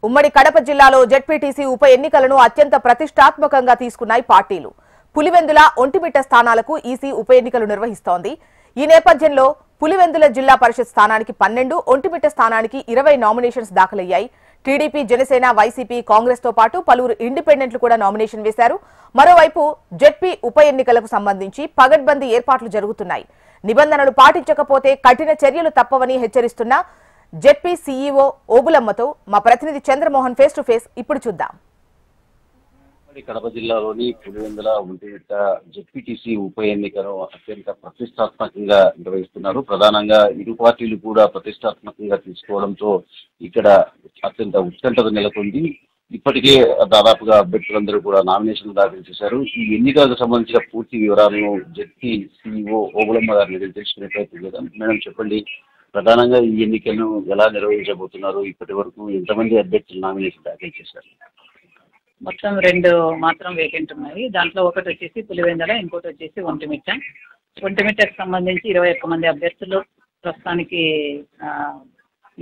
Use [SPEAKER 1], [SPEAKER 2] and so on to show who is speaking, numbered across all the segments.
[SPEAKER 1] ఉమ్మడి కడప జిల్లాలో జెడ్పీటీసీ ఉప ఎన్నికలను అత్యంత ప్రతిష్టాత్మకంగా తీసుకున్నాయి పార్టీలు. పులివెందుల, ఒంటిమిట్ట స్థానాలకు ఈసీ ఉప ఎన్నికలు నిర్వహిస్తోంది. ఈ నేపథ్యంలో పులివెందుల జిల్లా పరిషత్ స్థానానికి 12, ఒంటిమిట్ట స్థానానికి 20 నామినేషన్స్ దాఖలయ్యాయి. టీడీపీ, జనసేన, వైసీపీ, కాంగ్రెస్ తో పాటు పలువురు ఇండిపెండెంట్లు కూడా నామినేషన్ వేశారు. మరోవైపు జెడ్పీ ఉప ఎన్నికలకు సంబంధించి పగడ్బందీ ఏర్పాట్లు జరుగుతున్నాయి. నిబంధనలు పాటించకపోతే కఠిన చర్యలు తప్పవని హెచ్చరిస్తున్న జెడ్పీ సీఈఓ ఓబులమ్మతో మా ప్రతినిధి చంద్రమోహన్ ఫేస్ టు ఫేస్ ఇప్పుడు చూద్దాం.
[SPEAKER 2] కడప జిల్లాలోని పులివెందుల, ఒంటిమిట్ట జెడ్పీటీసీ ఉప ఎన్నికను అత్యంత ప్రతిష్టాత్మకంగా నిర్వహిస్తున్నారు. ప్రధానంగా ఇరు పార్టీలు కూడా ప్రతిష్టాత్మకంగా తీసుకోవడంతో ఇక్కడ అత్యంత ఉత్కంఠత నెలకొంది. ఇప్పటికే దాదాపుగా అభ్యర్థులందరూ కూడా నామినేషన్లు దాఖలు చేశారు. ఈ ఎన్నికలకు సంబంధించిన పూర్తి వివరాలను జెడ్పీ సీఈఓ ఓబులమ్మ గారిని తెలుసుకునే ప్రయత్నం చేద్దాం. మేడం, చెప్పండి, ప్రధానంగా ఈ ఎన్నికలను ఎలా నిర్వహించబోతున్నారు? ఇప్పటి వరకు ఎంతమంది అభ్యర్థులు నామినేషన్ దాఖలు చేశారు?
[SPEAKER 3] మొత్తం 2 మాత్రం వేకెంట్ ఉన్నాయి. దాంట్లో ఒకటి వచ్చేసి పులివెందుల, ఇంకోటి వచ్చేసి ఒంటిమిట్ట. ఒంటిమిట్టకు సంబంధించి 21 మంది అభ్యర్థులు ప్రస్తుతానికి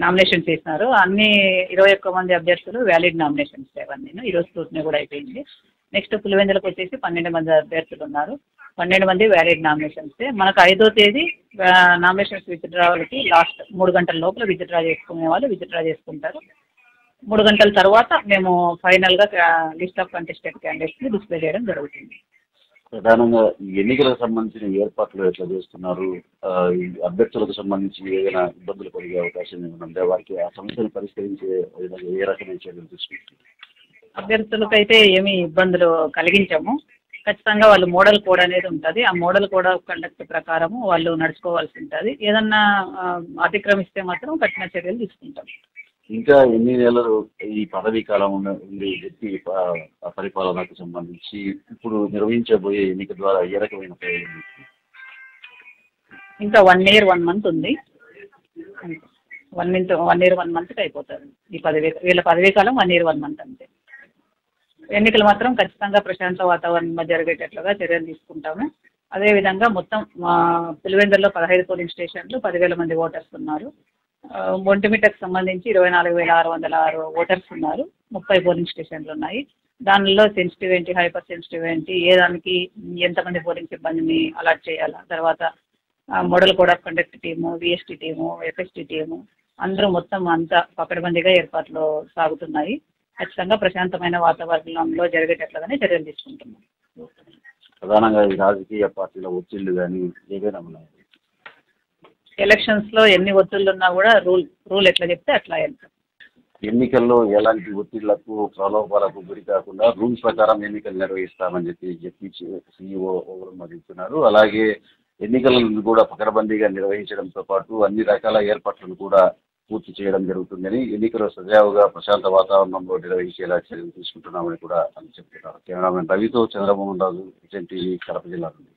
[SPEAKER 3] నామినేషన్ చేసినారు. అన్ని 21 మంది అభ్యర్థులు వ్యాలిడ్ నామినేషన్స్ అవన్నీ. ఈరోజు స్క్రూటినీ కూడా అయిపోయింది. నెక్స్ట్ పులివెందులకు వచ్చేసి 12 మంది అభ్యర్థులు ఉన్నారు. 12 మంది వ్యాలిడ్ నామినేషన్స్. మనకు 5వ తేదీ నామినేషన్స్ విత్డ్రావల్కి లాస్ట్ 3 గంటల లోపల విత్డ్రా చేసుకునే వాళ్ళు విత్డ్రా చేసుకుంటారు. 3 గంటల తర్వాత మేము ఫైనల్గా లిస్ట్ ఆఫ్ కంటెస్టెడ్ క్యాండిడేట్స్ని డిస్ప్లే చేయడం జరుగుతుంది.
[SPEAKER 2] ప్రధానంగా ఈ ఎన్నికలకు సంబంధించిన ఏర్పాట్లు ఎట్లా చేస్తున్నారు? ఈ అభ్యర్థులకు సంబంధించి ఏదైనా ఇబ్బందులు కలిగే అవకాశం ఏమైనా వారికి ఆ సమస్యను పరిష్కరించే విధంగా ఏ రకమైన చర్యలు తీసుకుంటారు?
[SPEAKER 3] అభ్యర్థులకైతే ఏమీ ఇబ్బందులు కలిగించము. ఖచ్చితంగా వాళ్ళు మోడల్ కోడ్ అనేది ఉంటుంది. ఆ మోడల్ కోడ్ ఆఫ్ కండక్ట్ ప్రకారము వాళ్ళు నడుచుకోవాల్సి ఉంటుంది. ఏదన్నా అతిక్రమిస్తే మాత్రం కఠిన చర్యలు తీసుకుంటాం.
[SPEAKER 2] ఇంకా ఎన్ని నెలలు ఈ పదవీ కాలం ఉంది జెడ్పీ పరిపాలనకు సంబంధించి? ఇప్పుడు నిర్వహించబోయే ఎన్నిక ద్వారా ఏ రకమైన ప్రయోజనం?
[SPEAKER 3] ఇంకా 1 year 1 month ఉంది. 1 year 1 monthకి అయిపోతుంది ఈ వీళ్ళ పదవీ కాలం. 1 year 1 month అంతే. ఎన్నికలు మాత్రం ఖచ్చితంగా ప్రశాంత వాతావరణంలో జరిగేటట్లుగా చర్యలు తీసుకుంటాము. అదేవిధంగా మొత్తం పులివెందుల్లో 15 పోలింగ్ స్టేషన్లు, 10,000 మంది ఓటర్స్ ఉన్నారు. ఒంటిమిట్టకు సంబంధించి 24,606 ఓటర్స్ ఉన్నారు. 30 పోలింగ్ స్టేషన్లు ఉన్నాయి. దానిలో సెన్సిటివ్ ఏంటి, హైపర్ సెన్సిటివ్ ఏంటి, ఏ దానికి ఎంతమంది పోలింగ్ సిబ్బందిని అలాట్ చేయాలా, తర్వాత model code of conduct team, VST team, FST team అందరూ మొత్తం అంతా పకడ్బందీగా ఏర్పాట్లు సాగుతున్నాయి. ఖచ్చితంగా ప్రశాంతమైన వాతావరణంలో జరిగేటట్లుగానే చర్యలు తీసుకుంటున్నాం.
[SPEAKER 2] ప్రధానంగా ఈ రాజకీయ పార్టీల ఒత్తిళ్లు కానీ ఏవైనా ఉన్నాయి?
[SPEAKER 3] ఎలక్షన్స్లో ఎన్ని ఒత్తిళ్లు ఉన్నా కూడా రూల్ ఎట్లా చెప్తే అట్లా వెళ్తాం.
[SPEAKER 2] ఎన్నికల్లో ఎలాంటి ఒత్తిళ్లకు, ప్రలోభాలకు గురి కాకుండా రూల్స్ ప్రకారం ఎన్నికలు నిర్వహిస్తామని చెప్పి సీఈఓ చెప్తున్నారు. అలాగే ఎన్నికలను కూడా పకడ్బందీగా నిర్వహించడంతో పాటు అన్ని రకాల ఏర్పాట్లను కూడా పూర్తి చేయడం జరుగుతుందని, ఎన్నికలు సజావుగా ప్రశాంత వాతావరణంలో నిర్వహించేలా చర్యలు తీసుకుంటున్నామని కూడా అని చెప్తున్నారు. కెమెరామెన్ రవితో చంద్రమోహన్ రాజు, టీవీ, కడప జిల్లా నుండి.